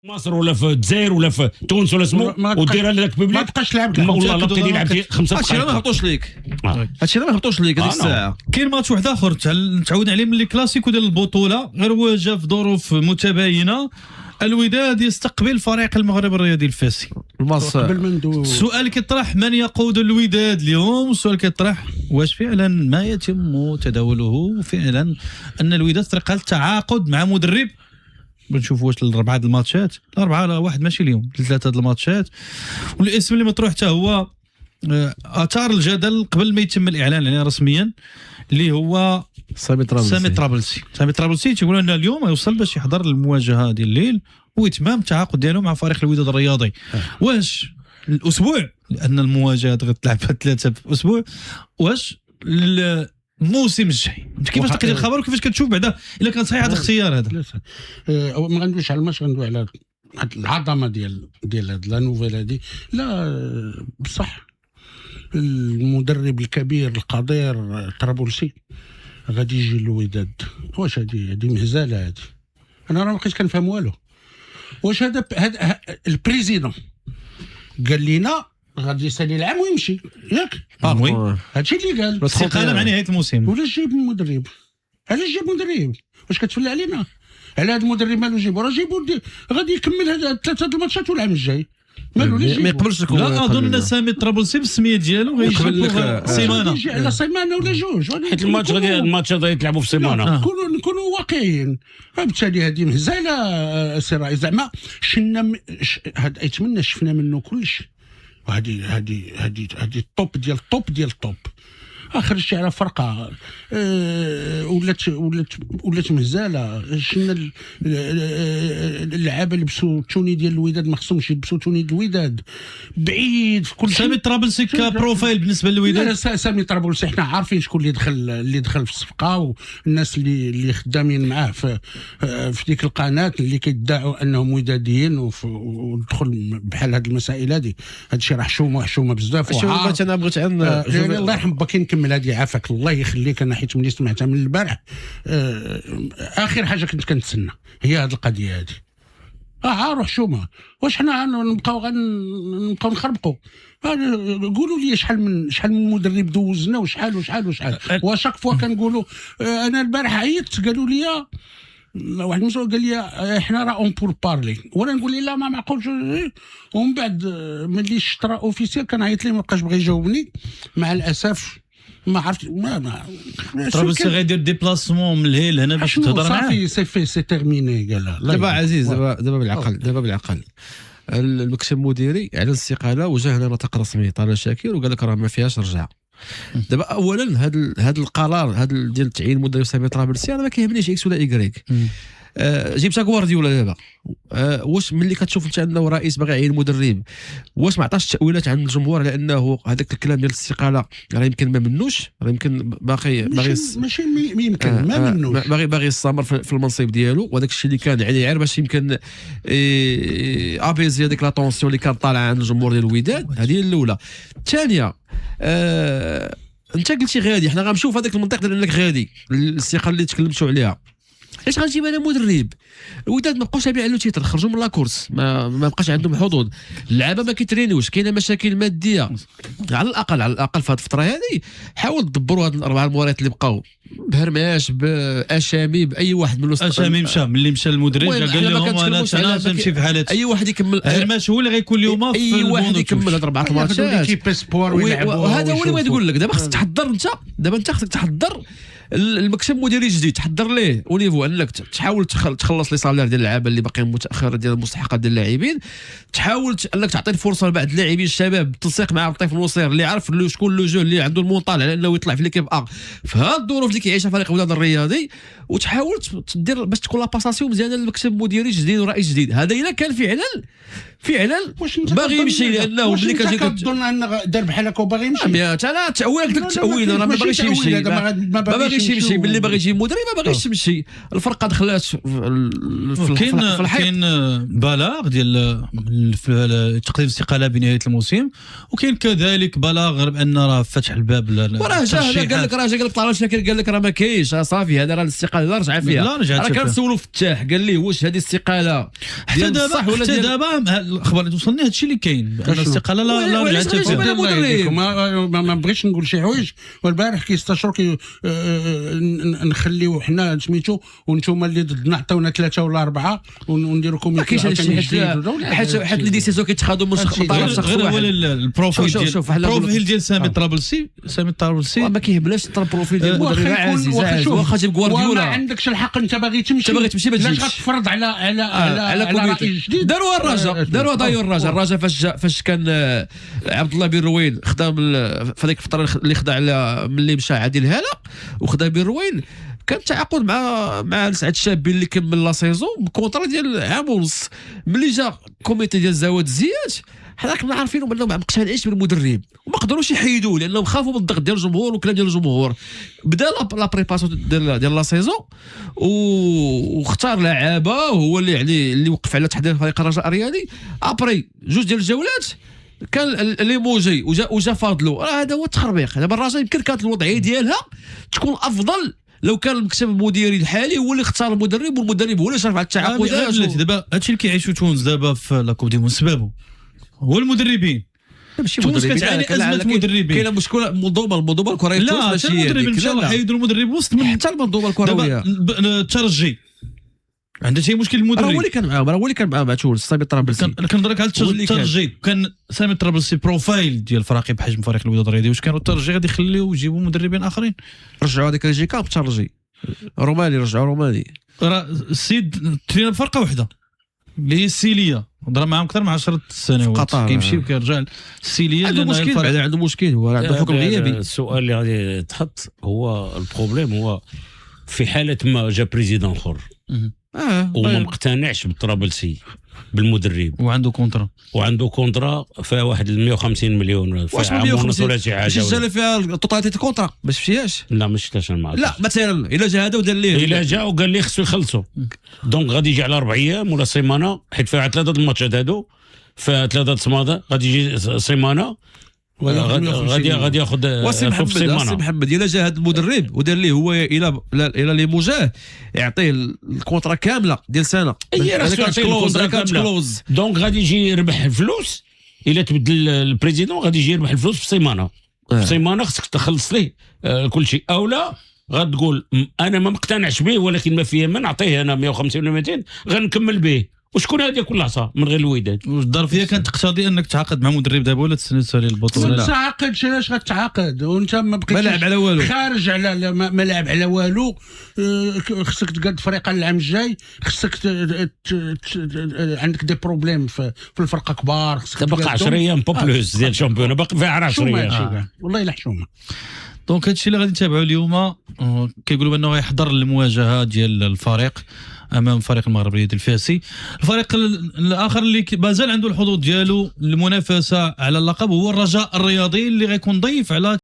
مصر ولا في الجزائر ولا في تونس ولا سمو وديرها لك ما ببليك تبقاش لعب والله لا بقيتي لعب فيه 5 هادشي دقائق. ما هبطوش ليك هادشي ما هبطوش ليك هذيك الساعه. كاين ماتش واحد اخر تعودنا عليه من لي كلاسيكو ديال البطوله، غير هو جا في ظروف متباينه. الوداد يستقبل فريق المغرب الرياضي الفاسي. قبل ما ندوي السؤال كيطرح: من يقود الوداد اليوم؟ السؤال كيطرح: واش فعلا ما يتم تداوله فعلا ان الوداد طريقه التعاقد مع مدرب؟ بنشوف واش الاربعه د الماتشات، الاربعه لا واحد ماشي اليوم، ثلاثه د الماتشات. والاسم اللي مطروح حتى هو اثار الجدل قبل ما يتم الاعلان عليه رسميا، اللي هو سامي طرابلسي تيقول ان اليوم يوصل باش يحضر المواجهه ديال الليل ويتمام التعاقد ديالو مع فريق الوداد الرياضي. واش الاسبوع، لان المواجهه غتلعب في 3 في اسبوع، واش الموسم الجاي؟ كيفاش تلقيتي الخبر وكيفاش كتشوف بعدا الا كان صحيح هذا الاختيار هذا؟ ما غندويش على الماتش، غندوي على العظمه ديال هاد لا نوفيل هادي. لا بصح المدرب الكبير القدير طرابلسي غادي يجي للوداد. واش هادي مهزله هادي؟ انا راه ما بقيتش كنفهم والو. واش هذا البريزيدون قال لنا غادي يسالي العام ويمشي ياك؟ وي هادشي اللي قال. استقاله مع نهايه الموسم. ولا جيب مدرب؟ علاش جيب مدرب؟ واش كتفل علينا؟ على هذا المدرب مالو جيبو؟ راه جيبو غادي يكمل هذا 3 الماتشات والعام الجاي مالو ليش ما يقبلش يكون. لا اظن ان سامي طرابلسي بالسميه ديالو غيجيب سيمانه على سيمانه ولا جوج، حيت الماتش غادي يتلعبوا في سيمانه. نكونوا واقعيين. بالتالي هذه مهزله سي رئيس. زعما شنا هذا يتمنى شفنا منه كلشي. هذه الطوب ديال الطوب. اخر شيء على فرقه ولات مهزاله. شنا اللعابه لبسوا التوني ديال الوداد، ما خصهمش يلبسوا توني ديال الوداد، بعيد في كل شيء. سامي طرابلسي كبروفايل بالنسبه للوداد. سامي طرابلسي حنا عارفين شكون اللي دخل في الصفقه، والناس اللي خدامين معاه في ديك القناه اللي كيدعوا انهم وداديين ودخل بحال هذه المسائل هذه. هذا الشيء راه حشومه بزاف. انا بغيت عن الله يرحم باكي نكمل هذه. عافاك الله يخليك. انا حيت ملي سمعتها من البارح اخر حاجه كنت كنتسنى هي هذه القضيه هذه. روح شومه. واش حنا نبقاو نخربقوا؟ قولوا لي شحال من مدرب دوزنا وشحال وشاك فوا كنقولوا. انا البارح عيطت قالوا لي واحد المسؤول قال لي احنا راه اون بور بارلي، وانا نقول لي لا ما معقولش. ومن بعد ملي الشطره اوفيسيال كنعيط ليه ما بقاش بغى يجاوبني مع الاسف. ما عرفت ما طرابلسي غيدير ديبلاسمون من الهيل هنا باش تهضر معاه. صافي سي تيرميني. قال دابا عزيز دابا بالعقل المكتب المديري على الاستقاله وجه لنا نطق رسمي طال شاكر وقال لك راه ما فيهاش رجعه. دابا اولا هذا القرار هذا ديال تعيين مدرب سامي طرابلسي انا ما كيهمنيش اكس ولا ايكغيك. جبتها غوارديولا دابا. واش ملي كتشوف انت انه رئيس باغي يعين مدرب، واش ما عطاش تاويلات عند الجمهور على انه هذاك الكلام ديال الاستقاله راه يمكن ما منوش، راه يمكن باغي ماشي يمكن ما منوش، باغي يستمر في المنصب ديالو، وهذاك الشيء اللي كان يعني غير باش يمكن ابيزي هذيك لا طونسيون اللي كان طالعه عند الجمهور ديال الوداد. هذه الاولى. الثانيه انت قلتي غادي، حنا غنمشيو في هذاك المنطق ديال انك غادي الاستقاله اللي تكلمتوا عليها. علاش غنجيب انا مدرب؟ الوداد ما بقاوش يبيعوا له تيتر، خرجوا من لاكورس، ما بقاش عندهم حظوظ، اللعابه ما كيترينوش، كاينه مشاكل ماديه. على الاقل في هذه الفتره هذه حاول تدبروا هاد الاربعه المباريات اللي بقاو بهرماش باشامي باي واحد من اشامي ملي مشى المدرب قال لهم انا نمشي في حالتي. اي واحد يكمل هرماش هو اللي غيكون اليوم اي واحد يكمل هاد 4 ماتشات وهذا هو اللي بغيت نقول لك. دابا خصك تحضر انت خصك تحضر المكتب المديري الجديد، تحضر ليه ونيفو انك تحاول تخلص لي صالير ديال اللعابه اللي باقيين متاخره ديال المستحقات ديال اللاعبين، تحاول انك تعطي الفرصه لبعض اللاعبين الشباب بالتنسيق مع لطيف الوصير اللي عارف شكون لو جو اللي عنده المونطال على انه يطلع في ليكيب في هذه الظروف اللي كيعيشها فريق الوداد الرياضي، وتحاول تدير باش تكون لا باساسيون مزيانه للمكتب المديري الجديد ورئيس جديد. هذا الا كان فعلا باغي يمشي، لانه ملي كتظن ان دار بحال هكا وباغي يمشي. انا تاويل داك التاويل راه ما باغيش يمشي، ما باغيش يمشي ملي باغي يجي مدرب ما باغيش يمشي. الفرقه دخلات في كاين بلاغ ديال تقديم الاستقاله بنهايه الموسم، وكاين كذلك بلاغ بان راه فتح الباب وراه جا قال لك طلال شاكر قال لك راه ما كاينش، صافي هذا راه الاستقاله لا رجع فيها. راه كنسولوا فتاح قال لي واش هذه الاستقاله ديال الصح ولا ديال دابا الاخبار اللي توصلني هادشي اللي كاين بان الاستقاله لا رجعت فيها. ما بغيتش نقول شي حوايج، والبارح كيستشروا نخليو حنا سميتو وانتم اللي ضدنا عطيونا 3 ولا 4 ونديروا كوميتي حيت لي ديسيزيون كيتخادوا من طرف شخص واحد. البروفيل ديال سامي الطرابلسي ما كيهبلاش البروفيل ديال المدرب عزيز واخا جيب غوارديولا. ما عندكش الحق، انت باغي تمشي ما تجيش، غتفرض على كوميتي. داروا الرجاء الرجاء فاش كان عبد الله بن روين خدام في هذيك الفتره اللي خدا على ملي مشى عادل هلا وخدا بن روين، كان تعاقد مع سعد الشابي اللي كمل لا سيزون بكونطرا ديال عام ونص. ملي جا كوميتي ديال زواد الزيات حنا كنا عارفين انهم ما مقتنعينش بالمدرب وما قدروش يحيدوه لانهم خافوا من الضغط ديال الجمهور والكلام ديال الجمهور. بدا لا بريباسيون ديال لا سيزون واختار لعابه، هو اللي يعني اللي وقف على تحضير فريق الرجاء الرياضي. ابري جوج ديال الجولات كان ليموجي وجا فاضلو، هذا هو التخربيق. دابا الرجاء يمكن كانت الوضعيه ديالها تكون افضل لو كان المكتب المديري الحالي هو اللي اختار المدرب والمدرب هو اللي شرف على التعاقدات. دابا هادشي اللي كيعيشوا تونس دابا في لا كوب دي مون سبابو هو المدربين. تونس كتعاني ازمه مدربين. كاينه مشكله المنظومه الكرويه لا ماشي المدربين مشاو حيدوا المدرب وسط من حتى المنظومه الكرويه. الترجي عنده شي مشكل المدرب، راه هو اللي كان معاه مع تونس سامي الطرابلسي. كنضرك على الترجي، كان سامي الطرابلسي بروفايل ديال فريق بحجم فريق الوداد الرياضي، واش كانوا الترجي غادي يخليو يجيبوا مدربين اخرين؟ رجعوا هذاك ريجي كاب الترجي روماني، رجعوا روماني. راه السيد ترينا بفرقه واحده اللي هي السيليه، ضرب معاهم اكثر من 10 سنوات كيمشي وكيرجع السيليه. عنده مشكل هو عنده حكم غيابي. السؤال اللي غادي يتحط هو البروبليم هو في حاله ما جا بريزيدون اخر وما مقتنعش بالطرابلسي بالمدرب وعنده كونترا فيها واحد 150 مليون في عام ونص ولا شي حاجه، سجل فيها التوتاليتي الكونترا ما شفتيهاش. لا ما شفتهاش معاك. لا مثلا الا جا هذا ودار ليه، الا جا وقال لي خصو يخلصوا دونك غادي يجي على 4 ايام ولا سيمانه، حيت فيها 3 الماتشات هادو فيها 3 سماده، غادي يجي سيمانه غادي ياخذ واسي محمد. الا جا هذا المدرب ودار ليه هو الى لي موجاه يعطيه الكونترا كامله ديال سنه، هي راه كانت كلوز دونك غادي يجي يربح الفلوس. الا تبدل البريزيدون غادي يجي يربح الفلوس في سيمانه. في سيمانه خصك تخلص ليه كل شيء، او لا غتقول انا ما مقتنعش به ولكن ما فيه من نعطيه انا 150 ولا 200 غنكمل به. وشكون هذه كل عصا من غير الوداد؟ واش الظرفيه كانت تقتضي انك تعاقد مع مدرب دابا ولا تسنى تسالي البطوله؟ ما تعاقدش، علاش غتعاقد وانت ما بقيتش ما لعب على والو، خارج على ما لعب على والو. خصك تقاد فريق العام الجاي، خصك عندك دي بروبليم في الفرقه كبار. خصك باقي 10 ايام بوبلوس ديال الشامبيون باقي فيها 10 ايام والله الا حشومه. دونك هادشي اللي غادي نتابعوا اليوم. كيقولوا بانه غيحضر المواجهه ديال الفريق امام فريق المغربي ديال الفاسي. الفريق الاخر اللي مازال عنده الحظوظ ديالو المنافسه على اللقب هو الرجاء الرياضي اللي غيكون ضيف على